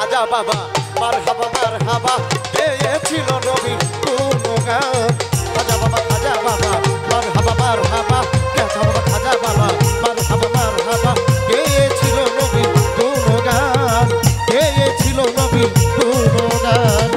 খাজা বাবা মারহাবা মারহাবা গেয়েছিল নবীর গুণগান খাজা বাবা মারহাবা মারহাবা খাজা বাবা মারহাবা মারহাবা গেয়েছিল নবীর গুণগান গেয়েছিল নবীর গুণগান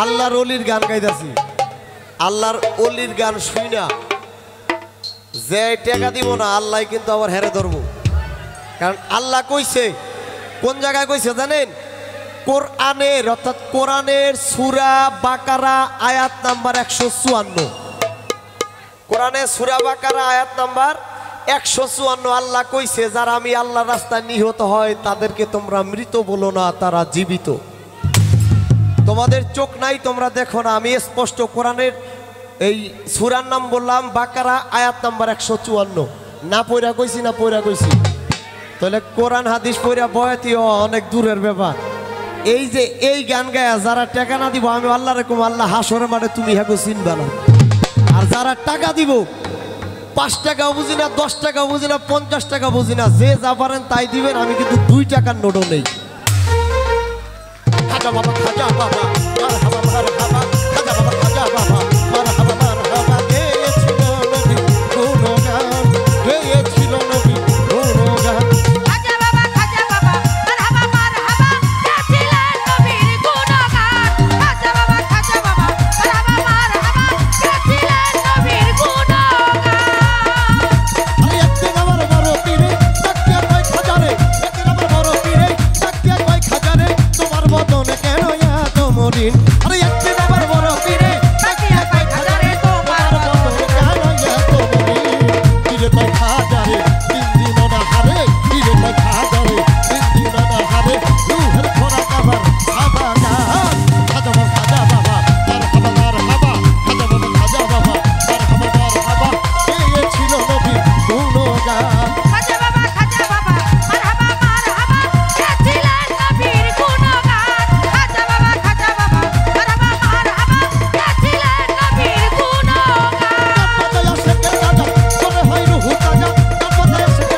আল্লাহর ওলির গান গাইতেছি আল্লাহর ওলির গান শুই না যে টাকা দিব না আল্লাহ কিন্তু আবার হেরে ধরবো কারণ আল্লাহ কইছে কোন জায়গায় কইছে জানেন কোরআনের অর্থাৎ কোরআনের সূরা বাকারা আয়াত নাম্বার 154 কোরআনের সূরা বাকারা আয়াত নাম্বার 154 আল্লাহ কইছে যারা আমি আল্লাহর রাস্তায় নিহত হয় তাদেরকে তোমরা মৃত বলো না তারা জীবিত তোমাদের চোখ নাই তোমরা দেখো না আমি স্পষ্ট কোরআনের এই সূরার নাম বললাম বাকারা আয়াত নাম্বার 154 না পড়া কইছি না পড়া কইছি তাহলে কোরআন হাদিস পড়া বয়াতিও অনেক দূরের ব্যাপার এই যে এই গান গায়া যারা টাকা না দিব আমি আল্লাহর হুকুম আল্লাহ হাসরের মাঠে তুমি হাগো চিনবা না আর যারা টাকা দিব 5 টাকাও বুঝি না 10 টাকাও বুঝি না 50 টাকা বুঝি না যে যা পারেন তাই দিবেন আমি কিন্তু 2 টাকার নোটও নেই খাজা বাবা মারহাবা মারহাবা খাজা বাবা মারহাবা মারহাবা গেয়েছিল নবীর গুণগান গেয়েছিল নবীর গুণগান খাজা বাবা মারহাবা মারহাবা গেয়েছিলেন নবীর গুণগান খাজা বাবা মারহাবা মারহাবা গেয়েছিলেন নবীর গুণগান আরে একদিন আমার বড় পীরে তাকিয়া কয় খাজারে একদিন আমার বড় পীরে তাকিয়া কয় খাজারে তোমার বদনে কেন এত মলিন আরে একদিন আমার বড় পীরে তাকিয়া কয় খাজারে তোমার বদনে কেন এত মলিন পীরে কয় খাজারে দিন দিন না হারে পীরে কয় খাজারে দিন দিন না হারে রুহের খোরাক আবার আবাদান খাজা বাবা মারহাবা খাজা বাবা মারহাবা গেয়েছিল নবীর গুণগান খাজা বাবা মারহাবা মারহাবা গেয়েছিলেন নবীর গুণগান খাজা বাবা মারহাবা মারহাবা গেয়েছিলেন নবীর গুণগান তার মাথায় আসে কে রাজা, মনে হয় রুহু তাজা, তার মাথায় আসে কে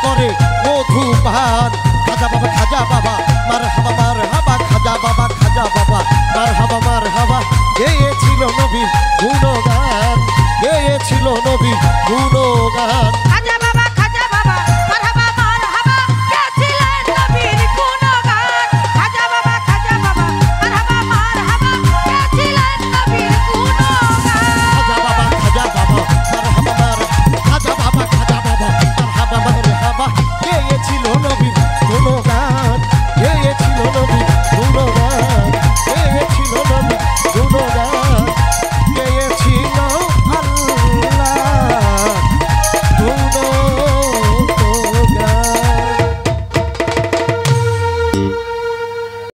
করে মধুপান। খাজা বাবা মার হাবা খাজা বাবা মার হাবা গেয়েছিল নবী গুণগান, গেয়েছিল নবী